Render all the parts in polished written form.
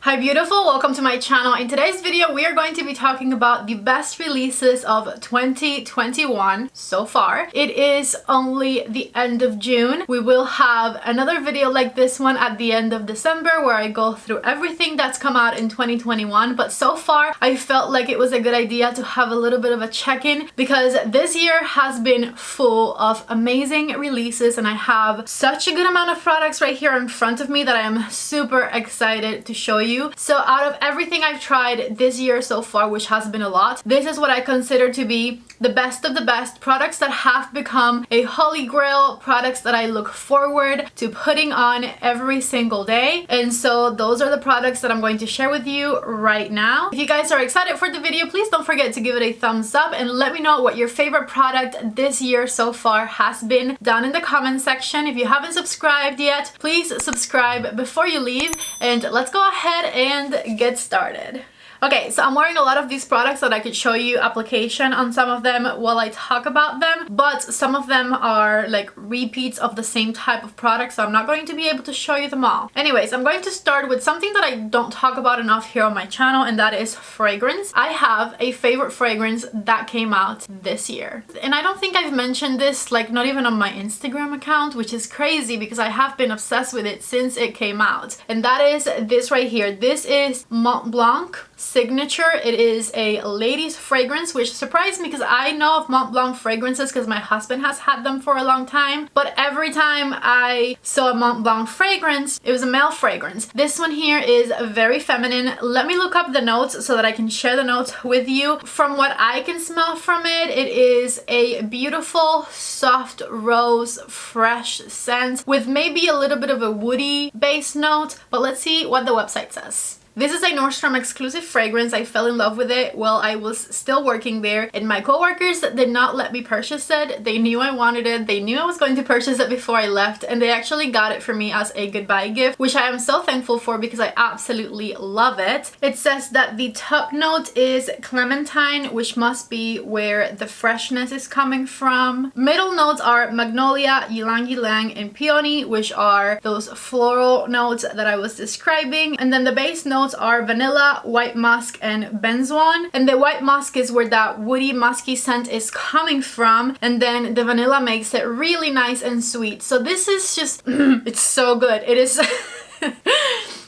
Hi beautiful, welcome to my channel. In today's video we are going to be talking about the best releases of 2021 so far. It is only the end of June. We will have another video like this one at the end of December where I go through everything that's come out in 2021, but so far I felt like it was a good idea to have a little bit of a check-in because this year has been full of amazing releases and I have such a good amount of products right here in front of me that I am super excited to show you. So out of everything I've tried this year so far, which has been a lot, this is what I consider to be the best of the best products that have become a holy grail, products that I look forward to putting on every single day. And so those are the products that I'm going to share with you right now. If you guys are excited for the video, please don't forget to give it a thumbs up and let me know what your favorite product this year so far has been down in the comment section. If you haven't subscribed yet, please subscribe before you leave, and let's go ahead and get started. Okay, so I'm wearing a lot of these products so that I could show you application on some of them while I talk about them, but some of them are like repeats of the same type of product, so I'm not going to be able to show you them all. Anyways, I'm going to start with something that I don't talk about enough here on my channel, and that is fragrance. I have a favorite fragrance that came out this year, and I don't think I've mentioned this, like not even on my Instagram account, which is crazy because I have been obsessed with it since it came out, and that is this right here. This is Mont Blanc Signature. It is a ladies fragrance, which surprised me because I know of Mont Blanc fragrances because my husband has had them for a long time, but every time I saw a Mont Blanc fragrance, it was a male fragrance. This one here is very feminine. Let me look up the notes so that I can share the notes with you. From what I can smell from it, it is a beautiful soft rose fresh scent with maybe a little bit of a woody base note, but let's see what the website says. This is a Nordstrom exclusive fragrance. I fell in love with it while I was still working there, and my coworkers did not let me purchase it. They knew I wanted it. They knew I was going to purchase it before I left, and they actually got it for me as a goodbye gift, which I am so thankful for because I absolutely love it. It says that the top note is clementine, which must be where the freshness is coming from. Middle notes are magnolia, ylang ylang, and peony, which are those floral notes that I was describing. And then the base notes are vanilla, white musk, and benzoin. And the white musk is where that woody musky scent is coming from, and then the vanilla makes it really nice and sweet. So this is just it's so good. It is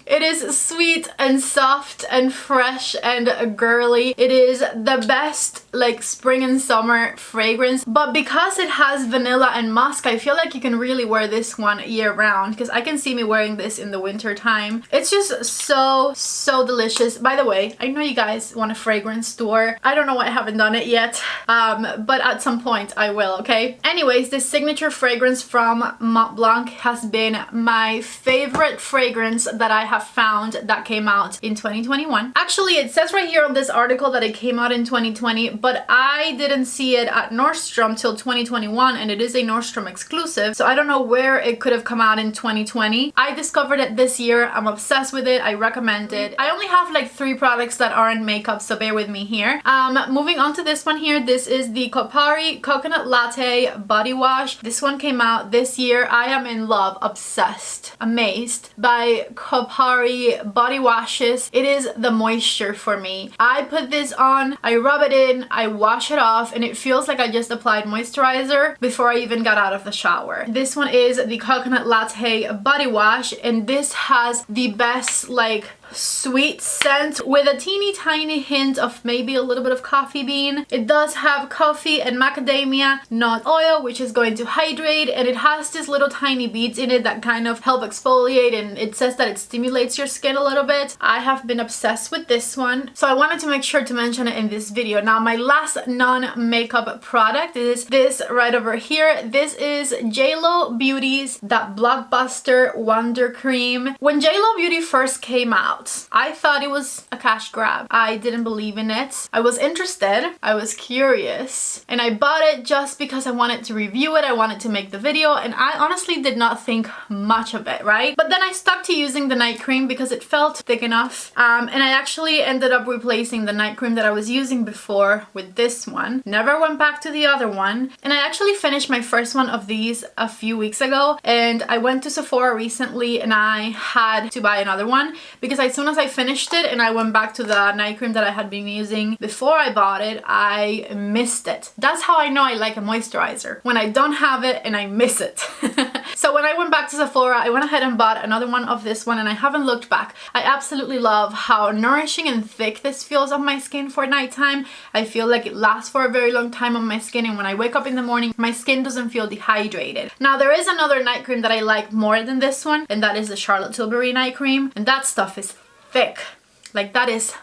it is sweet and soft and fresh and girly. It is the best like spring and summer fragrance, but because it has vanilla and musk, I feel like you can really wear this one year round because I can see me wearing this in the winter time. It's just so delicious. By the way, I know you guys want a fragrance tour. I don't know why I haven't done it yet, but at some point I will, okay? Anyways, this signature fragrance from Mont Blanc has been my favorite fragrance that I have found that came out in 2021. Actually, it says right here on this article that it came out in 2020, but I didn't see it at Nordstrom till 2021, and it is a Nordstrom exclusive, so I don't know where it could have come out in 2020. I discovered it this year. I'm obsessed with it. I recommend it. I only have like 3 products that aren't makeup, so bear with me here. Moving on to this one here. This is the Kopari Coconut Latte Body Wash. This one came out this year. I am in love, obsessed, amazed by Kopari body washes. It is the moisture for me. I put this on, I rub it in, I wash it off, and it feels like I just applied moisturizer before I even got out of the shower. This one is the Coconut Latte Body Wash, and this has the best like sweet scent with a teeny tiny hint of maybe a little bit of coffee bean. It does have coffee and macadamia nut oil, which is going to hydrate, and it has these little tiny beads in it that kind of help exfoliate, and it says that it stimulates your skin a little bit. I have been obsessed with this one, so I wanted to make sure to mention it in this video. Now my last non-makeup product is this right over here. This is JLo Beauty's that Blockbuster Wonder Cream. When JLo Beauty first came out, I thought it was a cash grab. I didn't believe in it. I was interested, I was curious, and I bought it just because I wanted to review it. I wanted to make the video, and I honestly did not think much of it, right? But then I stuck to using the night cream because it felt thick enough, and I actually ended up replacing the night cream that I was using before with this one. Never went back to the other one, and I actually finished my first one of these a few weeks ago, and I went to Sephora recently and I had to buy another one because I as soon as I finished it and I went back to the night cream that I had been using before I bought it, I missed it. That's how I know I like a moisturizer, when I don't have it and I miss it. So when I went back to Sephora, I went ahead and bought another one of this one, and I haven't looked back. I absolutely love how nourishing and thick this feels on my skin for nighttime. I feel like it lasts for a very long time on my skin, and when I wake up in the morning, my skin doesn't feel dehydrated. Now there is another night cream that I like more than this one, and that is the Charlotte Tilbury night cream, and that stuff is thick. Like, that is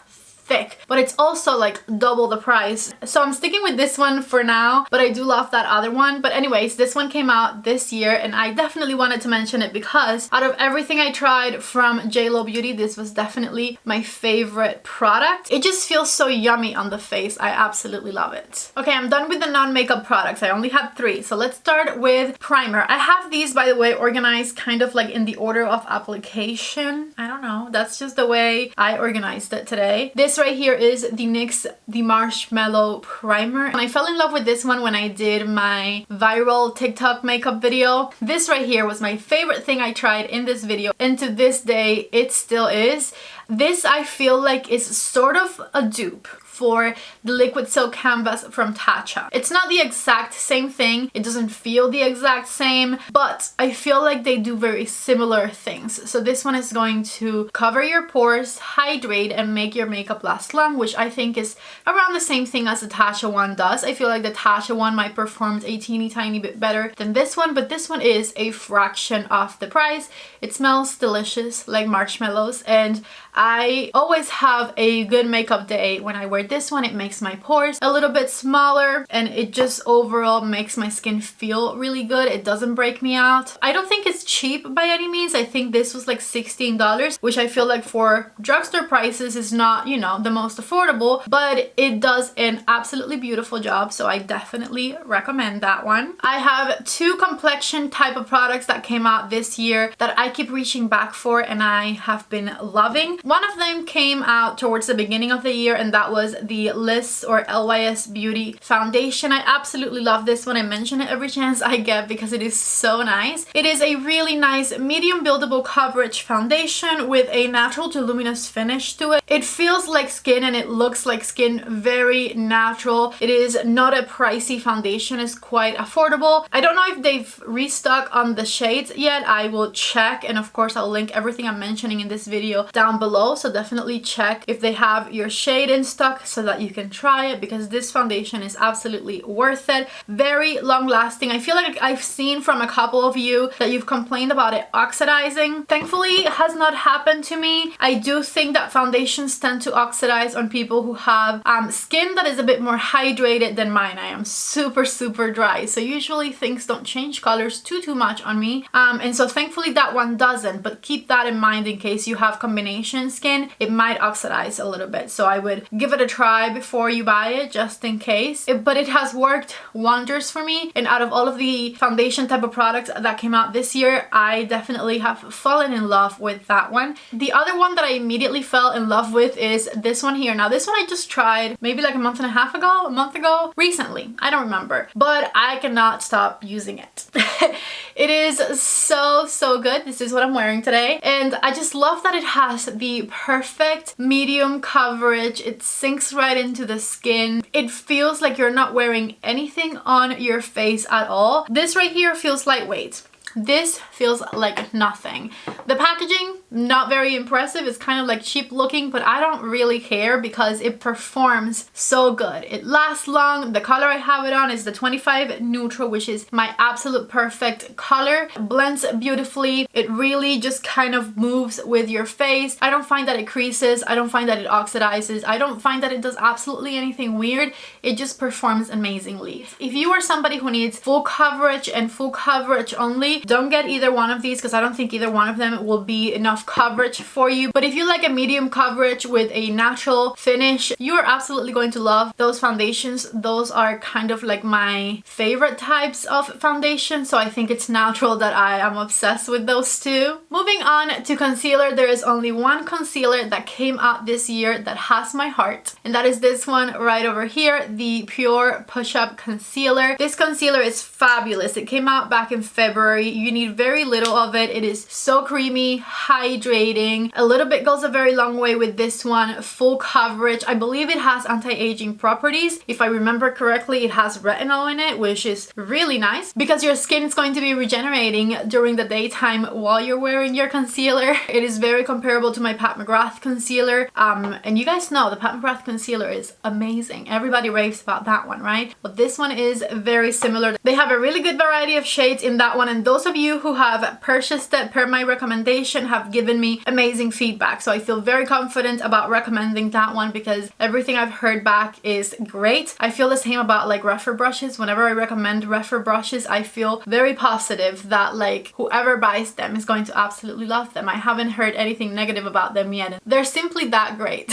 thick, but it's also like double the price. So I'm sticking with this one for now, but I do love that other one. But anyways, this one came out this year, and I definitely wanted to mention it because out of everything I tried from JLo Beauty, this was definitely my favorite product. It just feels so yummy on the face. I absolutely love it. Okay, I'm done with the non-makeup products. I only had 3, so let's start with primer. I have these, by the way, organized kind of like in the order of application. I don't know, that's just the way I organized it today. This right here is the Nyx the Marshmallow Primer, and I fell in love with this one when I did my viral TikTok makeup video. This right here was my favorite thing I tried in this video, and to this day it still is. This I feel like is sort of a dupe for the Liquid Silk Canvas from Tatcha. It's not the exact same thing, it doesn't feel the exact same, but I feel like they do very similar things. So this one is going to cover your pores, hydrate, and make your makeup last long, which I think is around the same thing as the Tatcha one does. I feel like the Tatcha one might perform a teeny tiny bit better than this one, but this one is a fraction of the price. It smells delicious like marshmallows, and I always have a good makeup day when I wear this one. It makes my pores a little bit smaller, and it just overall makes my skin feel really good. It doesn't break me out. I don't think it's cheap by any means. I think this was like $16, which I feel like for drugstore prices is not, you know, the most affordable, but it does an absolutely beautiful job, so I definitely recommend that one. I have 2 complexion type of products that came out this year that I keep reaching back for and I have been loving. One of them came out towards the beginning of the year, and that was the Lys or Lys Beauty Foundation. I absolutely love this one. I mention it every chance I get because it is so nice. It is a really nice medium buildable coverage foundation with a natural to luminous finish to it. It feels like skin and it looks like skin, very natural. It is not a pricey foundation, it's quite affordable. I don't know if they've restocked on the shades yet. I will check, and of course I'll link everything I'm mentioning in this video down below, so definitely check if they have your shade in stock so that you can try it, because this foundation is absolutely worth it. Very long lasting. I feel like I've seen from a couple of you that you've complained about it oxidizing. Thankfully it has not happened to me. I do think that foundations tend to oxidize on people who have skin that is a bit more hydrated than mine. I am super dry, so usually things don't change colors too much on me, and so thankfully that one doesn't, but keep that in mind in case you have combination skin. It might oxidize a little bit, so I would give it a try before you buy it just in case. But it has worked wonders for me, and out of all of the foundation type of products that came out this year, I definitely have fallen in love with that one. The other one that I immediately fell in love with is this one here. Now this one I just tried maybe like a month ago, recently, I don't remember, but I cannot stop using it. It is so good. This is what I'm wearing today, and I just love that it has the perfect medium coverage. It sinks right into the skin. It feels like you're not wearing anything on your face at all. This right here feels lightweight. This feels like nothing. The packaging, not very impressive. It's kind of like cheap looking, but I don't really care because it performs so good. It lasts long. The color I have it on is the 25 Neutral, which is my absolute perfect color. It blends beautifully. It really just kind of moves with your face. I don't find that it creases. I don't find that it oxidizes. I don't find that it does absolutely anything weird. It just performs amazingly. If you are somebody who needs full coverage and full coverage only, don't get either one of these because I don't think either one of them will be enough coverage for you. But if you like a medium coverage with a natural finish, you are absolutely going to love those foundations. Those are kind of like my favorite types of foundation, so I think it's natural that I am obsessed with those two. Moving on to concealer, there is only one concealer that came out this year that has my heart, and that is this one right over here, the Pure Push-Up Concealer. This concealer is fabulous. It came out back in February. You need very little of it. It is so creamy, hydrating. A little bit goes a very long way with this one. Full coverage. I believe it has anti-aging properties. If I remember correctly, it has retinol in it, which is really nice because your skin is going to be regenerating during the daytime while you're wearing your concealer. It is very comparable to my Pat McGrath concealer. And you guys know the Pat McGrath concealer is amazing. Everybody raves about that one, right? But this one is very similar. They have a really good variety of shades in that one, and those of you who have purchased it per my recommendation have given me amazing feedback. So I feel very confident about recommending that one because everything I've heard back is great. I feel the same about like REPHR brushes. Whenever I recommend REPHR brushes, I feel very positive that like whoever buys them is going to absolutely love them. I haven't heard anything negative about them yet. They're simply that great.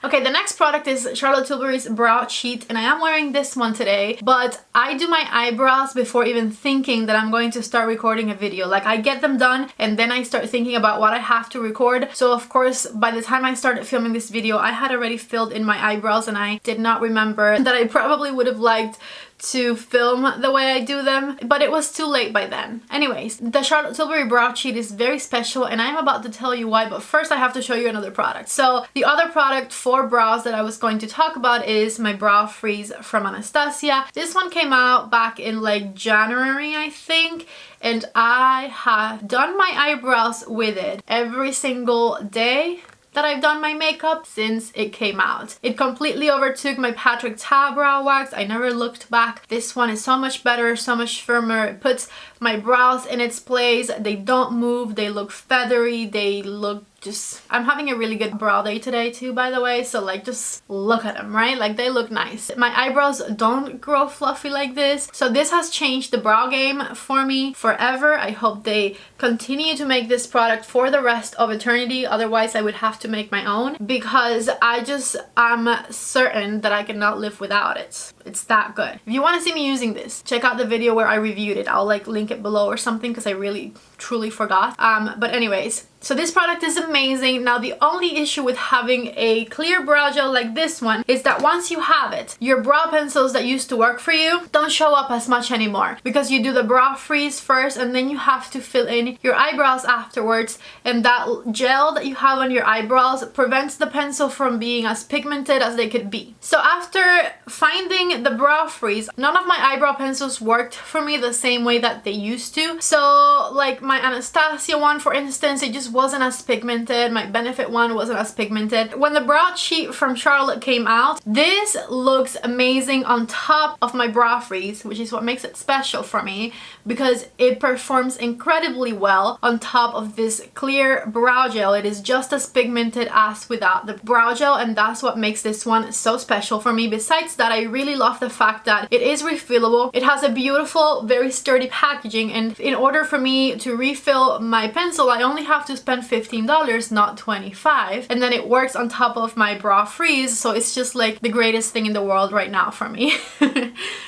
Okay, the next product is Charlotte Tilbury's Brow Cheat, and I am wearing this one today, but I do my eyebrows before even thinking that I'm going to start recording a video. Like I get them done and then I start thinking about what I have to record. So of course, by the time I started filming this video, I had already filled in my eyebrows and I did not remember that I probably would have liked to film the way I do them, but it was too late by then. Anyways, the Charlotte Tilbury Brow Cheat is very special and I'm about to tell you why, but first I have to show you another product. So the other product for brows that I was going to talk about is my Brow Freeze from Anastasia. This one came out back in like January, I think, and I have done my eyebrows with it every single day that I've done my makeup since it came out. It completely overtook my Patrick Ta brow wax. I never looked back. This one is so much better, so much firmer. It puts my brows in its place. They don't move. They look feathery. They look just... I'm having a really good brow day today too, by the way, so like just look at them, right? Like they look nice. My eyebrows don't grow fluffy like this, so this has changed the brow game for me forever. I hope they continue to make this product for the rest of eternity, otherwise I would have to make my own because I'm certain that I cannot live without it. It's that good. If you want to see me using this, check out the video where I reviewed it. I'll like link it below or something because I really truly forgot. But anyways, so this product is amazing. Now the only issue with having a clear brow gel like this one is that once you have it, your brow pencils that used to work for you don't show up as much anymore because you do the brow freeze first and then you have to fill in your eyebrows afterwards, and that gel that you have on your eyebrows prevents the pencil from being as pigmented as they could be. So after finding the brow freeze, none of my eyebrow pencils worked for me the same way that they used to. So like my Anastasia one, for instance, it just wasn't as pigmented. My Benefit one wasn't as pigmented. When the Brow Cheat from Charlotte came out, this looks amazing on top of my brow freeze, which is what makes it special for me because it performs incredibly well on top of this clear brow gel. It is just as pigmented as without the brow gel, and that's what makes this one so special for me. Besides that, I really love the fact that it is refillable. It has a beautiful, very sturdy packaging, and in order for me to refill my pencil, I only have to spend $15, not $25, and then it works on top of my brow freeze, so it's just like the greatest thing in the world right now for me.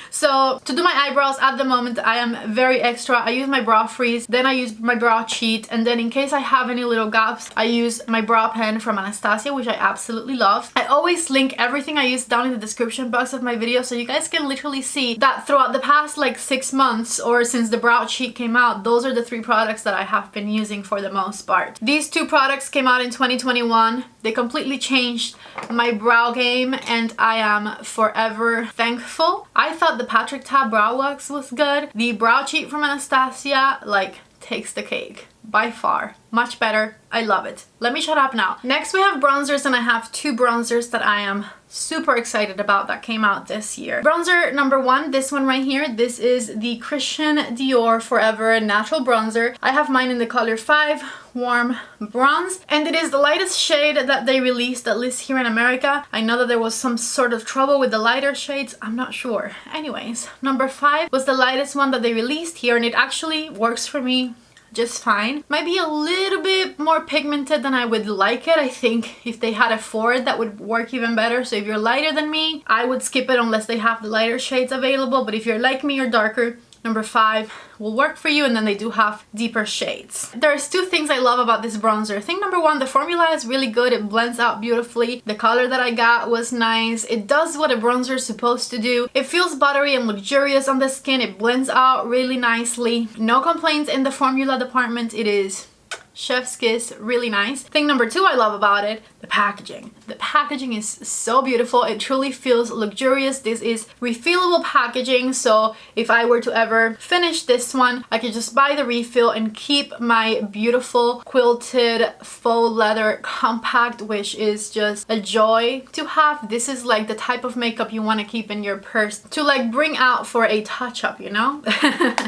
So to do my eyebrows at the moment, I am very extra. I use my brow freeze, then I use my brow cheat, and then in case I have any little gaps, I use my brow pen from Anastasia, which I absolutely love. I always link everything I use down in the description box of my video, so you guys can literally see that throughout the past like 6 months or since the brow cheat came out, those are the 3 products that I have been using for the most part. These 2 products came out in 2021. They completely changed my brow game and I am forever thankful. I thought the Patrick Ta brow wax was good. The brow cheat from Anastasia like takes the cake by far. Much better. I love it. Let me shut up now. Next we have bronzers, and I have 2 bronzers that I am super excited about that came out this year. Bronzer number 1, this one right here. This is the Christian Dior Forever Natural Bronzer. I have mine in the color 5 Warm Bronze, and it is the lightest shade that they released, at least here in America. I know that there was some sort of trouble with the lighter shades. I'm not sure. Anyways, number 5 was the lightest one that they released here, and it actually works for me just fine. Might be a little bit more pigmented than I would like it. I think if they had a 4, that would work even better. So if you're lighter than me, I would skip it unless they have the lighter shades available. But if you're like me or darker, number 5 will work for you, and then they do have deeper shades. There's 2 things I love about this bronzer. Thing number 1, the formula is really good. It blends out beautifully. The color that I got was nice. It does what a bronzer is supposed to do. It feels buttery and luxurious on the skin. It blends out really nicely. No complaints in the formula department. It is chef's kiss, really nice. Thing number two I love about it, the packaging. The packaging is so beautiful. It truly feels luxurious. This is refillable packaging, so if I were to ever finish this one, I could just buy the refill and keep my beautiful quilted faux leather compact, which is just a joy to have. This is like the type of makeup you want to keep in your purse to like bring out for a touch-up, you know?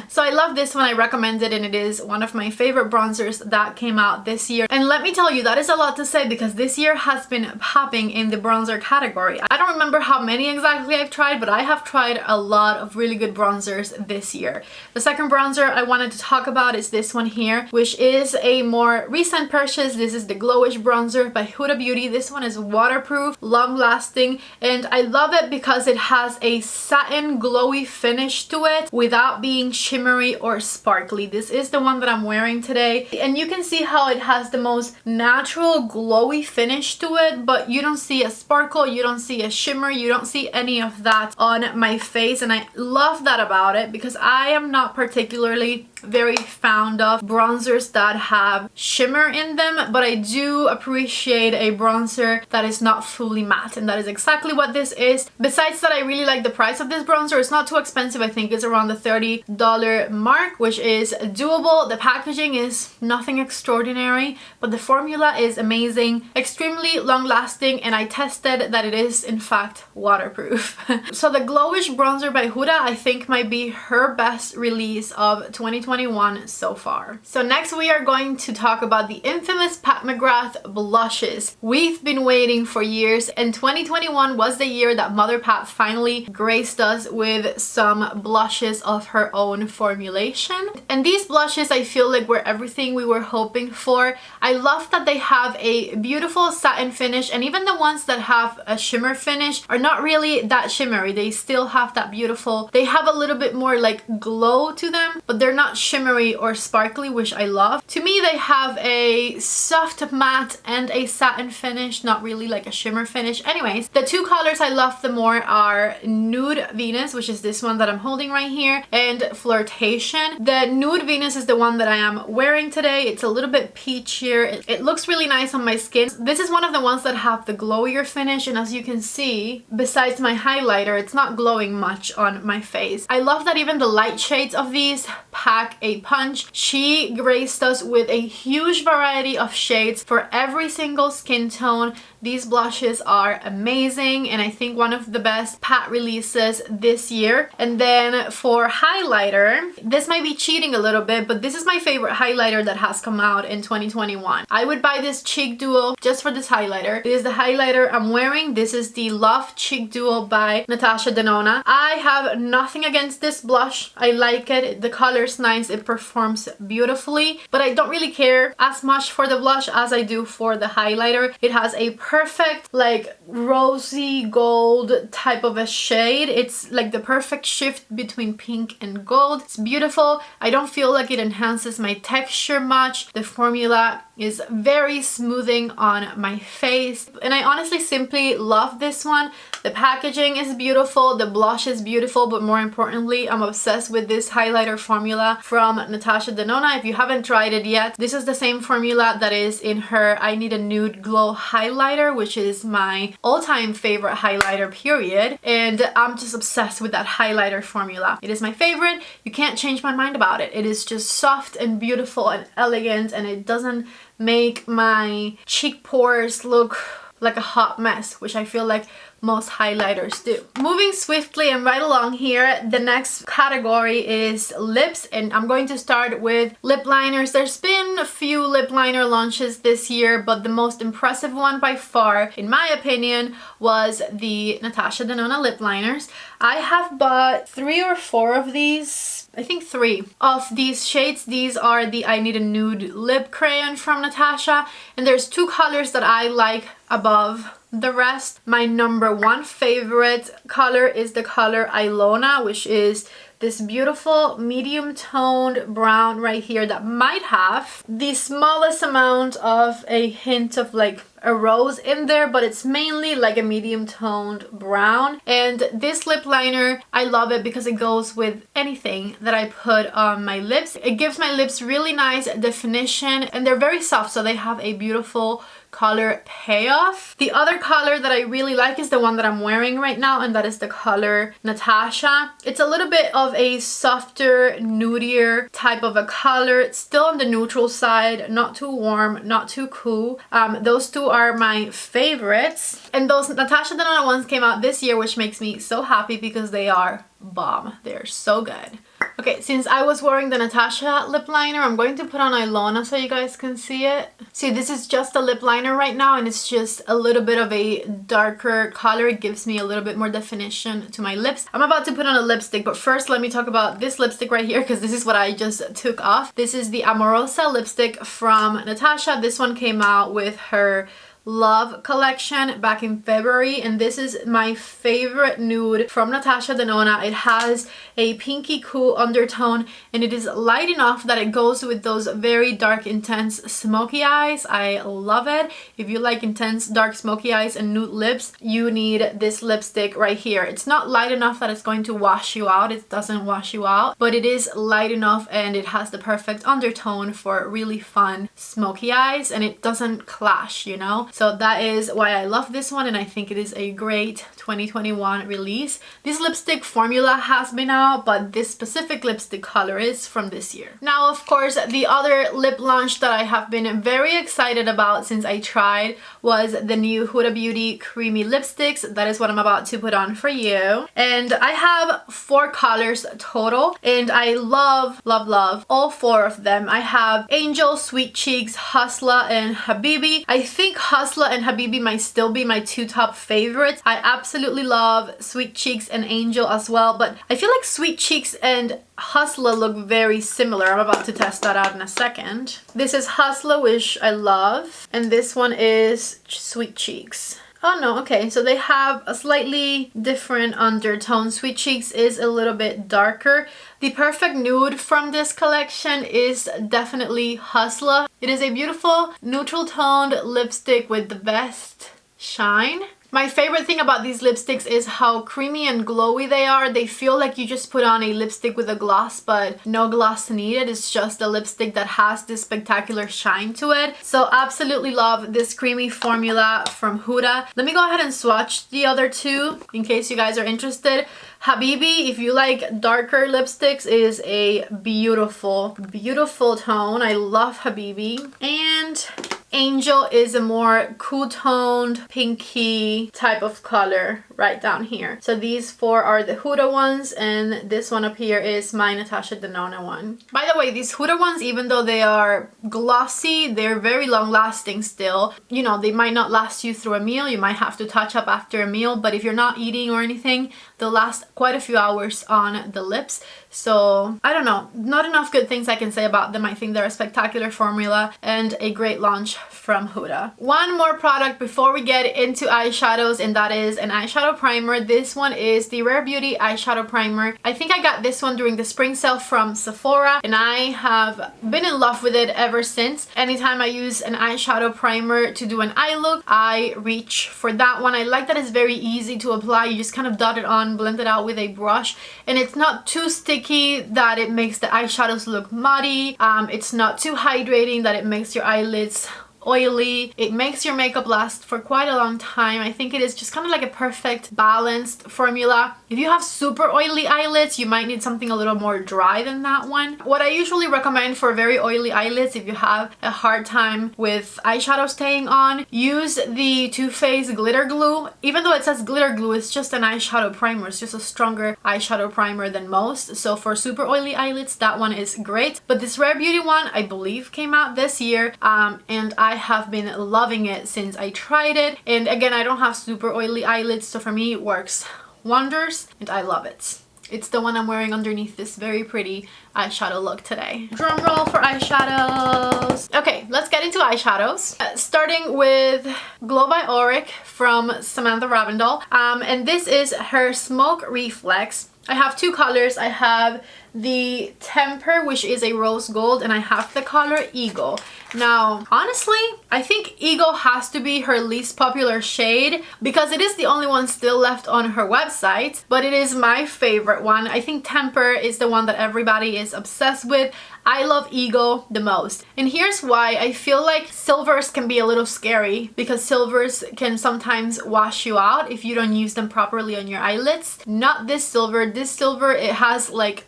So I love this one. I recommend it, and it is one of my favorite bronzers that came out this year. And let me tell you, that is a lot to say because this year has been popping in the bronzer category. I don't remember how many exactly I've tried, but I have tried a lot of really good bronzers this year. The second bronzer I wanted to talk about is this one here, which is a more recent purchase. This is the Glowish bronzer by Huda Beauty. This one is waterproof, long lasting, and I love it because it has a satin glowy finish to it without being shimmery or sparkly. This is the one that I'm wearing today, and you can see how it has the most natural glowy finish to it, but you don't see a sparkle, you don't see a shimmer, you don't see any of that on my face, and I love that about it because I am not particularly very fond of bronzers that have shimmer in them, but I do appreciate a bronzer that is not fully matte, and that is exactly what this is. Besides that, I really like the price of this bronzer. It's not too expensive. I think it's around the $30 mark, which is doable. The packaging is nothing extraordinary, but the formula is amazing, extremely long lasting, and I tested that it is in fact waterproof. So the Glowish bronzer by Huda I think might be her best release of 2021 so far. So next we are going to talk about the infamous Mcgrath Blushes. We've been waiting for years, and 2021 was the year that Mother Pat finally graced us with some blushes of her own formulation. And these blushes I feel like were everything we were hoping for. I love that they have a beautiful satin finish, and even the ones that have a shimmer finish are not really that shimmery. They still have that beautiful, they have a little bit more like glow to them, but they're not shimmery or sparkly, which I love. To me, they have a soft matte and a satin finish, not really like a shimmer finish. Anyways, the two colors I love the more are Nude Venus, which is this one that I'm holding right here, and Flirtation. The Nude Venus is the one that I am wearing today. It's a little bit peachier. It looks really nice on my skin. This is one of the ones that have the glowier finish, and as you can see, besides my highlighter, it's not glowing much on my face. I love that even the light shades of these pack a punch. She graced us with a huge variety of shades for every single skin tone. These blushes are amazing, and I think one of the best Pat releases this year. And then for highlighter, this might be cheating a little bit, but this is my favorite highlighter that has come out in 2021. I would buy this cheek duo just for this highlighter. This is the highlighter I'm wearing. This is the Love Cheek Duo by Natasha Denona. I have nothing against this blush. I like it. The color's nice. It performs beautifully, but I don't really care as much for the blush as I do for the highlighter. It has a perfect like rosy gold type of a shade. It's like the perfect shift between pink and gold. It's beautiful. I don't feel like it enhances my texture much. The formula is very smoothing on my face, and I honestly simply love this one. The packaging is beautiful, the blush is beautiful, but more importantly, I'm obsessed with this highlighter formula from Natasha Denona. If you haven't tried it yet, this is the same formula that is in her I Need a Nude Glow highlighter, which is my all-time favorite highlighter, period. And I'm just obsessed with that highlighter formula. It is my favorite. You can't change my mind about it. It is just soft and beautiful and elegant, and it doesn't make my cheek pores look like a hot mess, which I feel like most highlighters do. Moving swiftly and right along here, the next category is lips, and I'm going to start with lip liners. There's been a few lip liner launches this year, but the most impressive one by far, in my opinion, was the Natasha Denona lip liners. I have bought 3 or 4 of these. I think 3 of these shades. These are the I Need a Nude Lip Crayon from Natasha, and there's 2 colors that I like above the rest. My number 1 favorite color is the color Ilona, which is this beautiful medium toned brown right here that might have the smallest amount of a hint of like a rose in there, but it's mainly like a medium toned brown. And this lip liner, I love it because it goes with anything that I put on my lips. It gives my lips really nice definition, and they're very soft, so they have a beautiful color payoff. The other color that I really like is the one that I'm wearing right now, and that is the color Natasha. It's a little bit of a softer, nudier type of a color. It's still on the neutral side, not too warm, not too cool. Those two are my favorites. And those Natasha Denona ones came out this year, which makes me so happy because they are bomb. They're so good. Okay, since I was wearing the Natasha lip liner, I'm going to put on Ilona so you guys can see it. See, this is just a lip liner right now, and it's just a little bit of a darker color. It gives me a little bit more definition to my lips. I'm about to put on a lipstick, but first let me talk about this lipstick right here, because this is what I just took off. This is the Amorosa lipstick from Natasha. This one came out with her Love collection back in February, and this is my favorite nude from Natasha Denona. It has a pinky cool undertone, and it is light enough that it goes with those very dark, intense smoky eyes. I love it. If you like intense dark smoky eyes and nude lips, you need this lipstick right here. It's not light enough that it's going to wash you out. It doesn't wash you out, but it is light enough, and it has the perfect undertone for really fun smoky eyes, and it doesn't clash, you know? So that is why I love this one, and I think it is a great 2021 release. This lipstick formula has been out, but this specific lipstick color is from this year. Now, of course, the other lip launch that I have been very excited about since I tried was the new Huda Beauty creamy lipsticks. That is what I'm about to put on for you. And I have 4 colors total, and I love, love, love all 4 of them. I have Angel, Sweet Cheeks, Hustler, and Habibi. I think Hustler and Habibi might still be my 2 top favorites. I absolutely love Sweet Cheeks and Angel as well, but I feel like Sweet Cheeks and Hustler look very similar. I'm about to test that out in a second. This is Hustler, which I love, and this one is Sweet Cheeks. Oh no, okay, so they have a slightly different undertone. Sweet Cheeks is a little bit darker. The perfect nude from this collection is definitely Hustler. It is a beautiful neutral toned lipstick with the best shine. My favorite thing about these lipsticks is how creamy and glowy they are. They feel like you just put on a lipstick with a gloss, but no gloss needed. It's just a lipstick that has this spectacular shine to it. So absolutely love this creamy formula from Huda. Let me go ahead and swatch the other 2 in case you guys are interested. Habibi, if you like darker lipsticks, is a beautiful, beautiful tone. I love Habibi. And Angel is a more cool toned, pinky type of color right down here. So these 4 are the Huda ones, and this one up here is my Natasha Denona one. By the way, these Huda ones, even though they are glossy, they're very long lasting still. You know, they might not last you through a meal. You might have to touch up after a meal, but if you're not eating or anything, they'll last quite a few hours on the lips. So I don't know, not enough good things I can say about them. I think they're a spectacular formula and a great launch from Huda. One more product before we get into eyeshadows, and that is an eyeshadow primer. This one is the Rare Beauty eyeshadow primer. I think I got this one during the spring sale from Sephora, and I have been in love with it ever since. Anytime I use an eyeshadow primer to do an eye look, I reach for that one. I like that it's very easy to apply. You just kind of dot it on, blend it out with a brush, and it's not too sticky that it makes the eyeshadows look muddy. It's not too hydrating that it makes your eyelids oily. It makes your makeup last for quite a long time. I think it is just kind of like a perfect balanced formula. If you have super oily eyelids, you might need something a little more dry than that one. What I usually recommend for very oily eyelids, if you have a hard time with eyeshadow staying on, use the Too Faced glitter glue. Even though it says glitter glue, it's just an eyeshadow primer. It's just a stronger eyeshadow primer than most. So for super oily eyelids, that one is great. But this Rare Beauty one, I believe, came out this year, and I have been loving it since I tried it. And again, I don't have super oily eyelids, so for me it works wonders, and I love it. It's the one I'm wearing underneath this very pretty eyeshadow look today. Drum roll for eyeshadows. Okay, let's get into eyeshadows. Starting with Glow by Auric from Samantha Ravndal. And this is her Smoke Reflex. I have two colors. I have the Temper, which is a rose gold, and I have the color Eagle. Now, honestly, I think Eagle has to be her least popular shade because it is the only one still left on her website, but it is my favorite one. I think Temper is the one that everybody is obsessed with. I love Eagle the most. And here's why. I feel like silvers can be a little scary because silvers can sometimes wash you out if you don't use them properly on your eyelids. Not this silver. This silver, it has like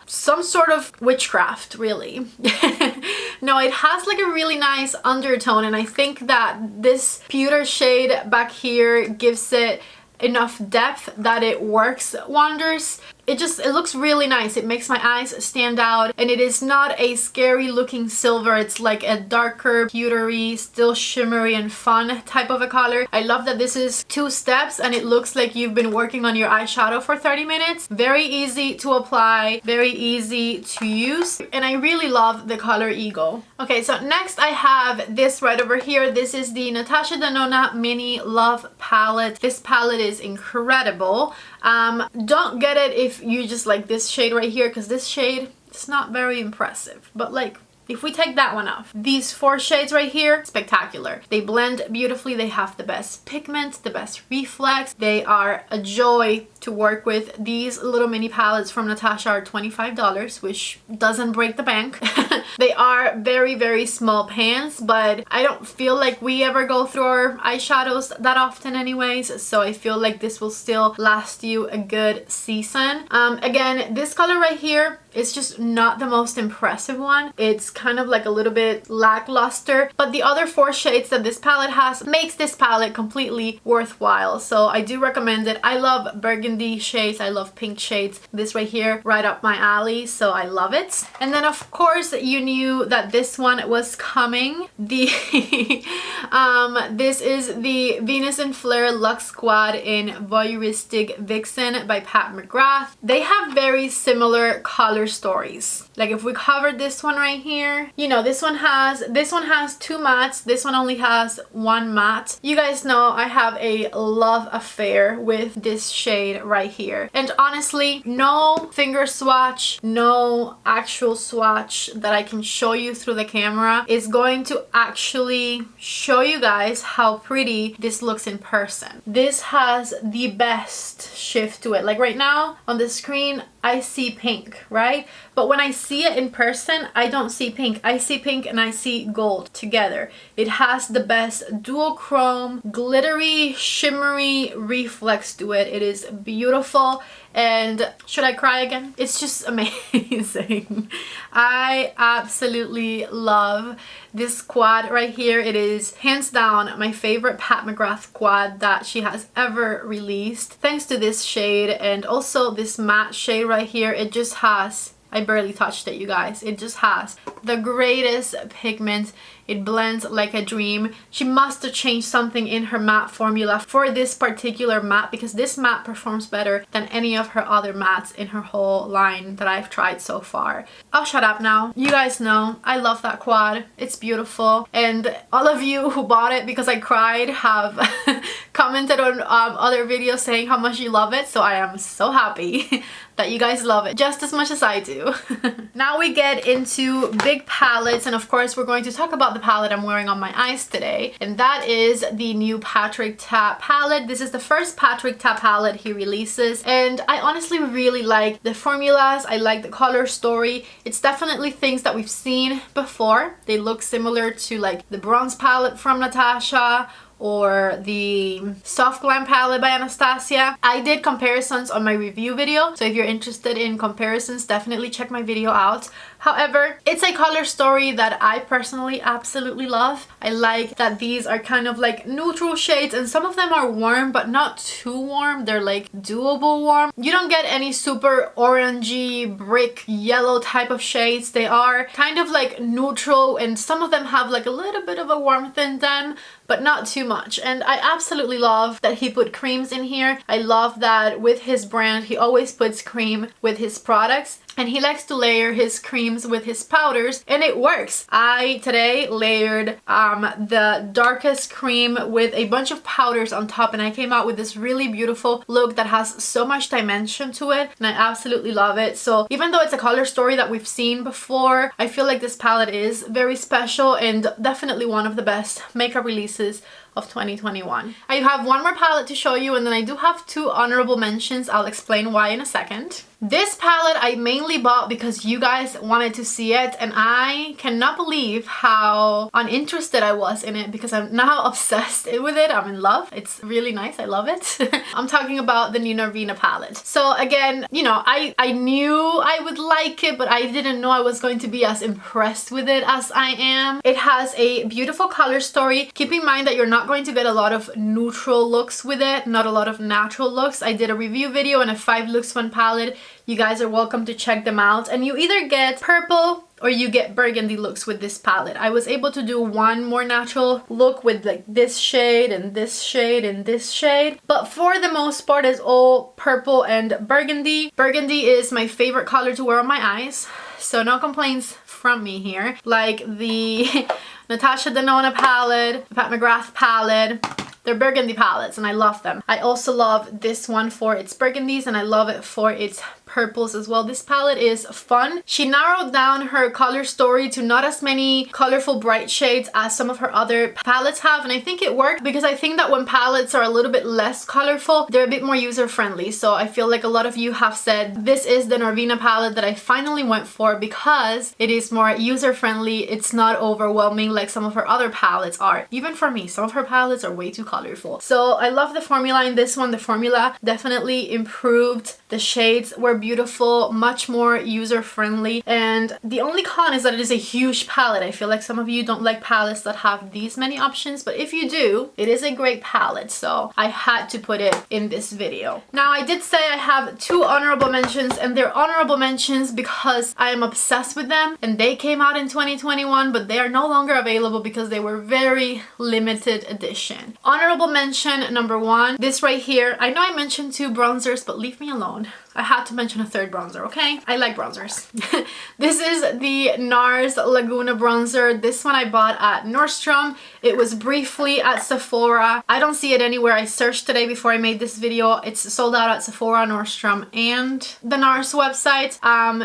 some sort of witchcraft, really. No, it has like a really nice undertone, and I think that this pewter shade back here gives it enough depth that it works wonders. It looks really nice. It makes my eyes stand out, and it is not a scary looking silver. It's like a darker, pewtery, still shimmery and fun type of a color. I love that this is 2 steps and it looks like you've been working on your eyeshadow for 30 minutes. Very easy to apply, very easy to use, and I really love the color Eagle. Okay, so next I have this right over here. This is the Natasha Denona Mini Love Palette. This palette is incredible. Don't get it if you just like this shade right here, because this shade, it's not very impressive, but like if we take that one off, these 4 shades right here, spectacular. They blend beautifully. They have the best pigment, the best reflex. They are a joy to work with. These little mini palettes from Natasha are $25, which doesn't break the bank. They are very, very small pans, but I don't feel like we ever go through our eyeshadows that often anyways, so I feel like this will still last you a good season. Again, this color right here is just not the most impressive one. It's kind of like a little bit lackluster, but the other 4 shades that this palette has makes this palette completely worthwhile, so I do recommend it. I love burgundy shades, I love pink shades. This right here, right up my alley, so I love it. And then of course you knew that this one was coming. The this is the Venus and Flare Luxe Quad in Voyeuristic Vixen by Pat McGrath. They have very similar color stories. Like if we covered this one right here, you know, this one has 2 mattes, this one only has 1 matte. You guys know I have a love affair with this shade right here, and honestly, no finger swatch, no actual swatch that I can show you through the camera is going to actually show you guys how pretty this looks in person. This has the best shift to it. Like right now on the screen I see pink, right? But when I see it in person, I don't see pink. I see pink and I see gold together. It has the best dual chrome, glittery, shimmery reflex to it. It is beautiful. And should I cry again? It's just amazing. I absolutely love this quad right here. It is hands down my favorite Pat McGrath quad that she has ever released. Thanks to this shade and also this matte shade right here. It just has, I barely touched it, you guys. It just has the greatest pigment. It blends like a dream. She must have changed something in her matte formula for this particular matte, because this matte performs better than any of her other mattes in her whole line that I've tried so far. I'll shut up now. You guys know I love that quad. It's beautiful, and all of you who bought it because I cried have commented on other videos saying how much you love it, so I am so happy that you guys love it just as much as I do. Now we get into big palettes, and of course we're going to talk about the palette I'm wearing on my eyes today, and that is the new Patrick Ta palette. This is the first Patrick Ta palette he releases, and I honestly really like the formulas. I like the color story. It's definitely things that we've seen before. They look similar to like the bronze palette from Natasha or the Soft Glam palette by Anastasia. I did comparisons on my review video, so if you're interested in comparisons, definitely check my video out. However, it's a color story that I personally absolutely love. I like that these are kind of like neutral shades, and some of them are warm but not too warm. They're like doable warm. You don't get any super orangey brick yellow type of shades. They are kind of like neutral, and some of them have like a little bit of a warmth in them, but not too much. And I absolutely love that he put creams in here. I love that with his brand he always puts cream with his products. and he likes to layer his creams with his powders, and it works. I today layered the darkest cream with a bunch of powders on top, and I came out with this really beautiful look that has so much dimension to it, and I absolutely love it. So even though it's a color story that we've seen before, I feel like this palette is very special and definitely one of the best makeup releases of 2021. I have one more palette to show you, and then I do have two honorable mentions. I'll explain why in a second. This palette I mainly bought because you guys wanted to see it, and I cannot believe how uninterested I was in it because I'm now obsessed with it. I'm in love. It's really nice. I love it. I'm talking about the new Narvina palette. So again, you know, I knew I would like it, but I didn't know I was going to be as impressed with it as I am. It has a beautiful color story. Keep in mind that you're not going to get a lot of neutral looks with it, not a lot of natural looks. I did a review video on a 5 looks 1 palette. You guys are welcome to check them out, and you either get purple or you get burgundy looks with this palette. I was able to do one more natural look with like this shade and this shade and this shade, but for the most part it's all purple and burgundy. Burgundy is my favorite color to wear on my eyes, so no complaints from me here. Like the Natasha Denona palette, the Mcgrath palette, they're burgundy palettes and I love them. I also love this one for its burgundies, and I love it for its purples as well. This palette is fun. She narrowed down her color story to not as many colorful bright shades as some of her other palettes have, and I think it worked because I think that when palettes are a little bit less colorful, they're a bit more user-friendly. So I feel like a lot of you have said this is the Narvina palette that I finally went for because it is more user-friendly. It's not overwhelming like some of her other palettes are. Even for me, some of her palettes are way too colorful. So I love the formula in this one. The formula definitely improved. The shades were beautiful, much more user-friendly, and the only con is that it is a huge palette. I feel like some of you don't like palettes that have these many options, but if you do, it is a great palette, so I had to put it in this video. Now, I did say I have two honorable mentions, and they're honorable mentions because I am obsessed with them, and they came out in 2021, but they are no longer available because they were very limited edition. Honorable mention number one, this right here. I know I mentioned two bronzers, but leave me alone. I had to mention a third bronzer, okay? I like bronzers. This is the Nars Laguna bronzer. This one I bought at Nordstrom. It was briefly at Sephora. I don't see it anywhere. I searched today before I made this video. It's sold out at Sephora, Nordstrom, and the Nars website.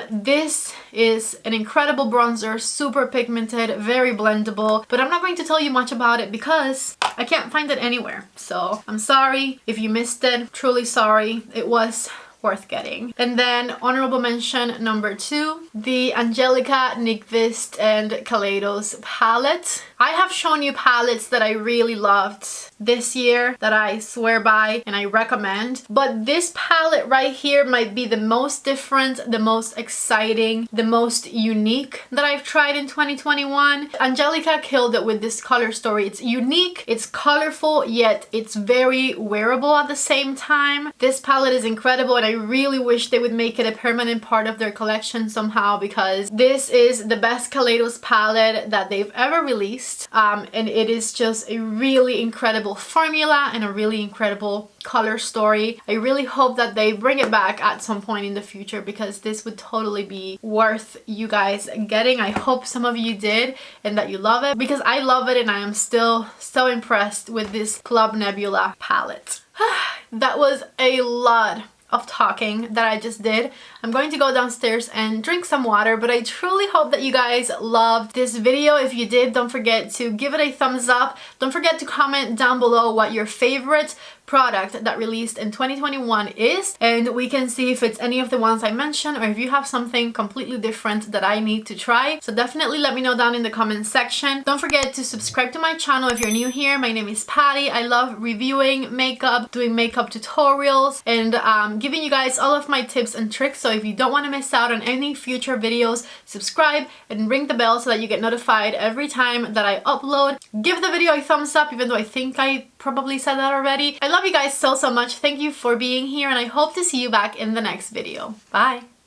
This is an incredible bronzer, super pigmented, very blendable, but I'm not going to tell you much about it because I can't find it anywhere. So I'm sorry if you missed it, truly sorry. It was worth getting. And then honorable mention number two, the Angelica, Nyqvist and Kaleidos palette. I have shown you palettes that I really loved this year that I swear by and I recommend, but this palette right here might be the most different, the most exciting, the most unique that I've tried in 2021. Angelica killed it with this color story. It's unique, it's colorful, yet it's very wearable at the same time. This palette is incredible, and I really wish they would make it a permanent part of their collection somehow, because this is the best Kaleidos palette that they've ever released. And it is just a really incredible formula and a really incredible color story. I really hope that they bring it back at some point in the future because this would totally be worth you guys getting. I hope some of you did and that you love it, because I love it and I am still so impressed with this Club Nebula palette. That was a lot of talking that I just did. I'm going to go downstairs and drink some water, but I truly hope that you guys loved this video. If you did, don't forget to give it a thumbs up. Don't forget to comment down below what your favorite product that released in 2021 is, and we can see if it's any of the ones I mentioned or if you have something completely different that I need to try. So definitely let me know down in the comment section. Don't forget to subscribe to my channel if you're new here. My name is Patty. I love reviewing makeup, doing makeup tutorials, and giving you guys all of my tips and tricks. So if you don't want to miss out on any future videos, subscribe and ring the bell so that you get notified every time that I upload. Give the video a thumbs up, even though I think I probably said that already. I love you guys so much. Thank you for being here, and I hope to see you back in the next video. Bye!